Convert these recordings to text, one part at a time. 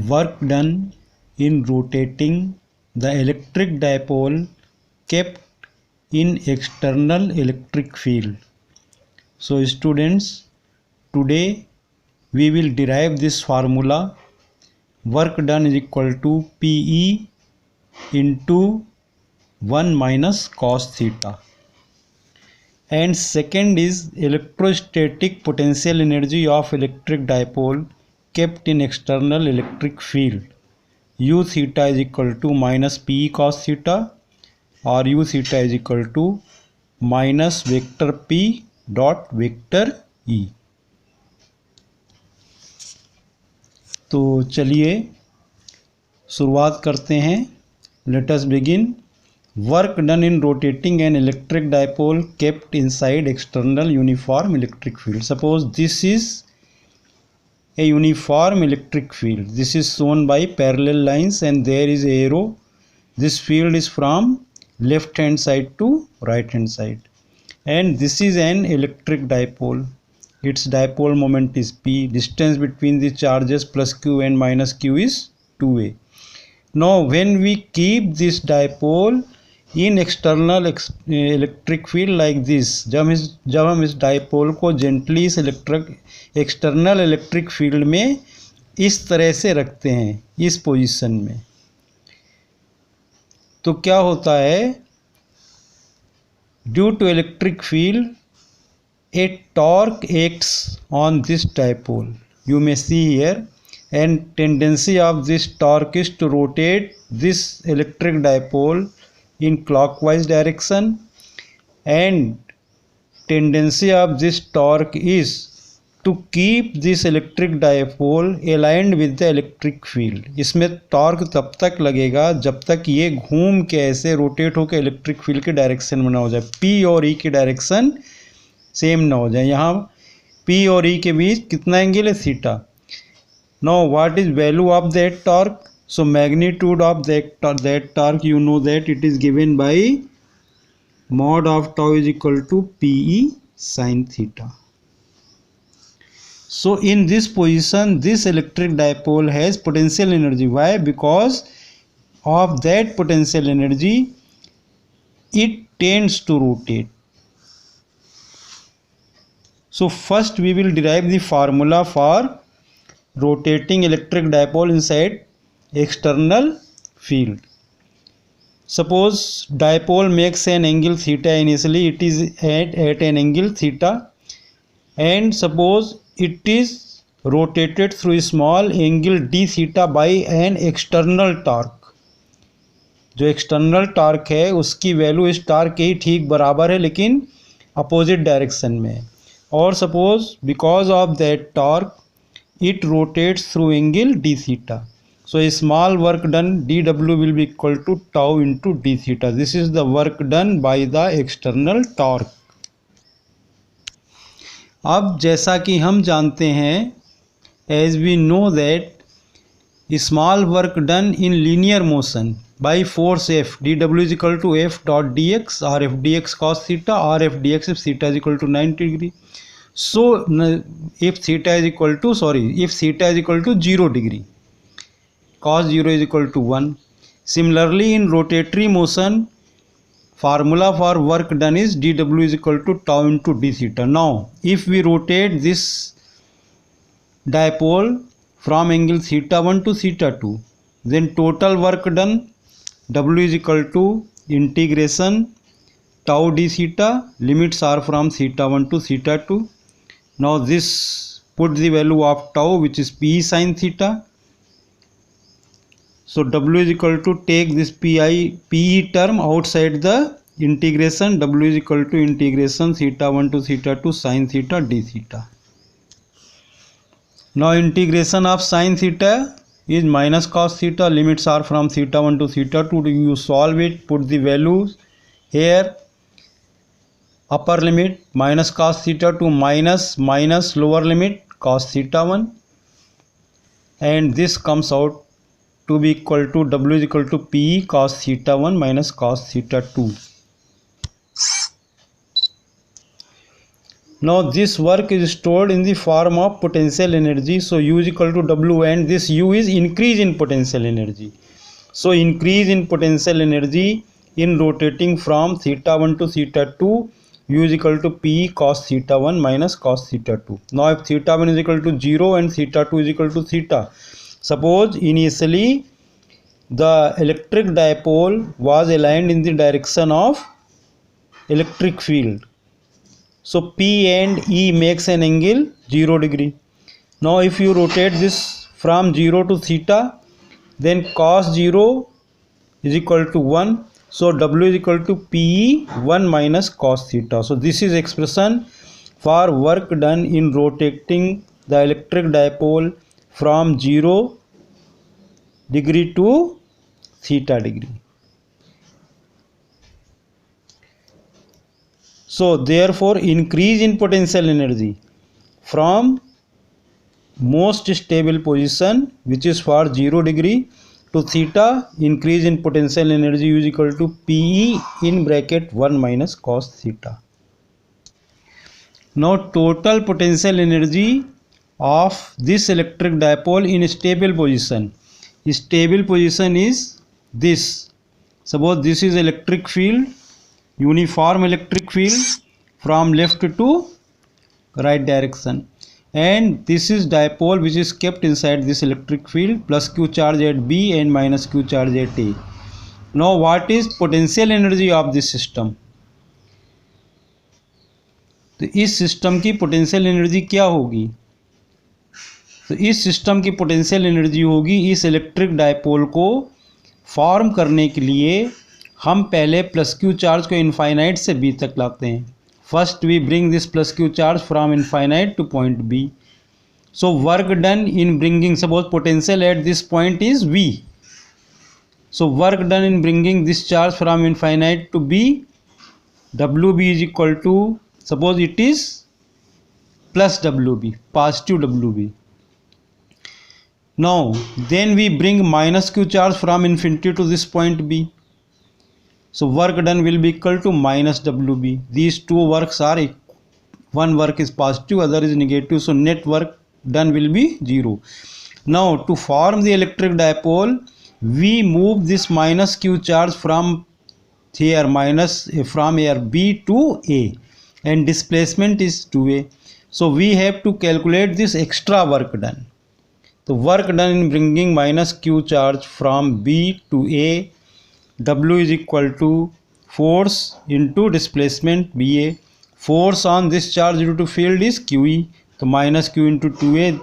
work done in rotating the electric dipole kept in external electric field. So students, today we will derive this formula. Work done is equal to PE into 1 minus cos theta. And second is electrostatic potential energy of electric dipole kept in external electric field. U theta is equal to minus PE cos theta, or U theta is equal to minus vector P dot vector E. तो चलिए शुरुआत करते हैं. Let us begin. Work done in rotating an electric dipole kept inside external uniform electric field. Suppose this is a uniform electric field. This is shown by parallel lines and there is arrow. This field is from left hand side to right hand side, and this is an electric dipole. Its dipole moment is P. Distance between the charges plus Q and minus Q is 2a. Now when we keep this dipole in external electric field like this, जब हम इस dipole को gently इस external electric field में इस तरह से रखते हैं, इस पोजीशन में, तो क्या होता है? Due to electric field a torque acts on this dipole. You may see here, and tendency of this torque is to rotate this electric dipole in clockwise direction, and tendency of this torque is to keep this electric dipole aligned with the electric field. इसमें torque तब तक लगेगा जब तक ये घूम के ऐसे रोटेट होकर इलेक्ट्रिक फील्ड के डायरेक्शन में ना हो जाए, P और E की डायरेक्शन सेम ना हो जाए. यहाँ P और E के बीच कितना एंगल है? Theta. Now what is value of that torque? So magnitude of that torque, you know that it is given by mod of tau is equal to PE sin theta. So in this position, this electric dipole has potential energy. Why? Because of that potential energy, it tends to rotate. So first we will derive the formula for rotating electric dipole inside external field. Suppose dipole makes an angle theta initially, it is at an angle theta, and suppose it is rotated through small angle d theta by an external torque. जो external torque है उसकी value इस torque के ही ठीक बराबर है लेकिन opposite direction में. और suppose because of that torque it rotates through angle D theta. So a small work done dW will be equal to tau into d theta. This is the work done by the external torque. अब जैसा कि हम जानते हैं, as we know that small work done in linear motion by force F, dW is equal to F dot dx or F dx cos theta or F dx if theta is equal to 90 degree. So if theta is equal to 0 degree, cos 0 is equal to 1. Similarly, in rotatory motion, formula for work done is dW is equal to tau into d theta. Now, if we rotate this dipole from angle theta 1 to theta 2, then total work done W is equal to integration tau d theta. Limits are from theta 1 to theta 2. Now this put the value of tau, which is P sin theta. So W is equal to, take this PE term outside the integration. W is equal to integration theta 1 to theta 2 sin theta d theta. Now integration of sin theta is minus cos theta. Limits are from theta 1 to theta 2. You solve it, put the values here. Upper limit minus cos theta 2 minus lower limit cos theta 1, and this comes out to be equal to W is equal to PE cos theta 1 minus cos theta 2. Now this work is stored in the form of potential energy. So U is equal to W, and this U is increase in potential energy. So increase in potential energy in rotating from theta 1 to theta 2, U is equal to P cos theta 1 minus cos theta 2. Now if theta 1 is equal to 0 and theta 2 is equal to theta, suppose initially the electric dipole was aligned in the direction of electric field. So P and E makes an angle 0 degree. Now if you rotate this from 0 to theta, then cos 0 is equal to 1. So W is equal to PE 1 minus cos theta. So this is expression for work done in rotating the electric dipole from 0 degree to theta degree. So therefore increase in potential energy from most stable position, which is for 0 degree, to theta, increase in potential energy is equal to PE in bracket 1 minus cos theta. Now total potential energy of this electric dipole in stable position. Stable position is this. Suppose this is electric field, uniform electric field from left to right direction, and this is dipole which is kept inside this electric field, plus q charge at B and minus q charge at A. Now what is potential energy of this system? तो इस system की potential energy क्या होगी? तो इस system की potential energy होगी, इस इलेक्ट्रिक डायपोल को फॉर्म करने के लिए हम पहले प्लस क्यू चार्ज को इनफाइनाइट से बी तक लाते हैं. First we bring this plus Q charge from infinite two point B. So work done in bringing, suppose potential at this point is we. So work done in bringing this charge from infinite to be, W B is equal to, suppose it is plus WB, positive WB. Now then we bring minus q charge from infinity to this point B. So work done will be equal to minus WB. These two works are, one work is positive, other is negative, so net work done will be 0. Now to form the electric dipole, we move this minus q charge from here, from here B to A, and displacement is 2A. So we have to calculate this extra work done. The work done in bringing minus q charge from B to A, W is equal to force into displacement BA. Force on this charge due to field is QE. So minus Q into 2A,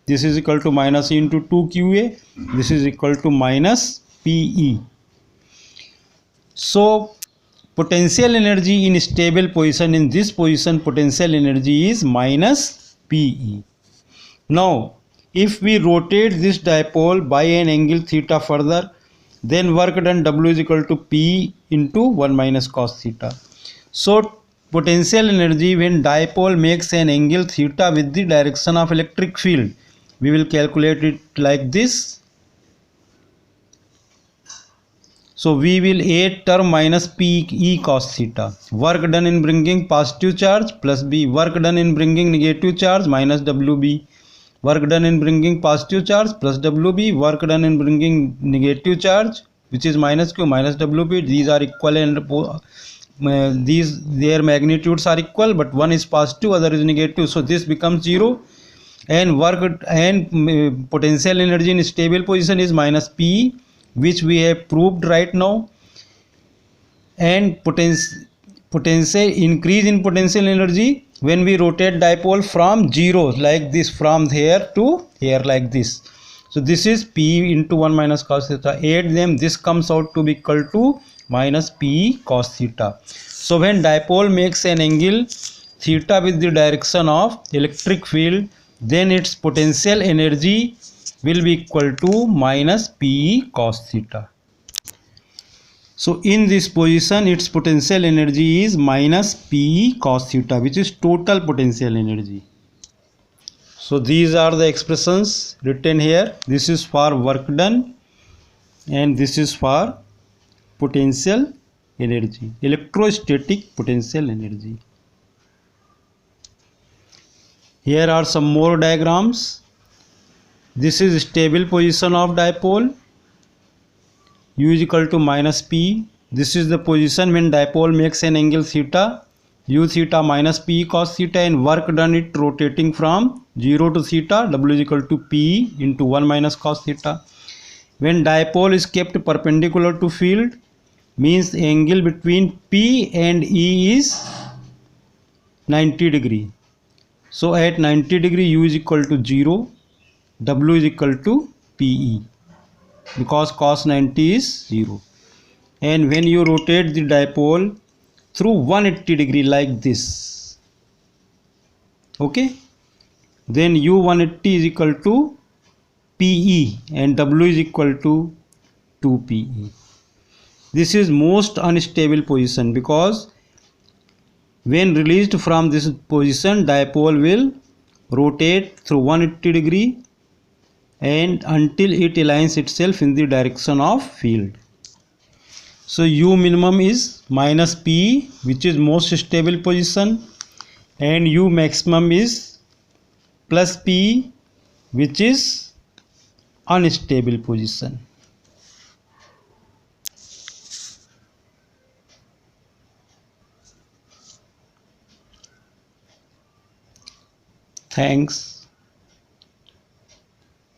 this is equal to minus E into 2QA. This is equal to minus PE. So potential energy in stable position, in this position potential energy is minus PE. Now if we rotate this dipole by an angle theta further, then work done W is equal to P into 1 minus cos theta. So potential energy when dipole makes an angle theta with the direction of electric field, we will calculate it like this. So we will add term minus P E cos theta. Work done in bringing positive charge plus B. Work done in bringing negative charge minus WB. Work done in bringing positive charge plus WB. Work done in bringing negative charge, which is minus Q minus WB. These are equal, and their magnitudes are equal, but one is positive, other is negative. So this becomes 0. And work and potential energy in stable position is minus P, which we have proved right now. And potential increase in potential energy when we rotate dipole from 0 like this, from here to here like this. So this is P into 1 minus cos theta. Add them, this comes out to be equal to minus P cos theta. So when dipole makes an angle theta with the direction of electric field, then its potential energy will be equal to minus PE cos theta. So in this position its potential energy is minus PE cos theta, which is total potential energy. So these are the expressions written here. This is for work done and this is for potential energy, electrostatic potential energy. Here are some more diagrams. This is stable position of dipole. U is equal to minus P. This is the position when dipole makes an angle theta. U theta minus P cos theta, and work done it rotating from 0 to theta. W is equal to P into 1 minus cos theta. When dipole is kept perpendicular to field, means angle between P and E is 90 degree. So at 90 degree U is equal to 0, W is equal to PE, because cos 90 is 0. And when you rotate the dipole through 180 degree like this, okay, then U 180 is equal to PE and W is equal to 2PE. This is most unstable position, because when released from this position, dipole will rotate through 180 degree and until it aligns itself in the direction of field. So U minimum is minus P, which is most stable position, and U maximum is plus P, which is unstable position. Thanks.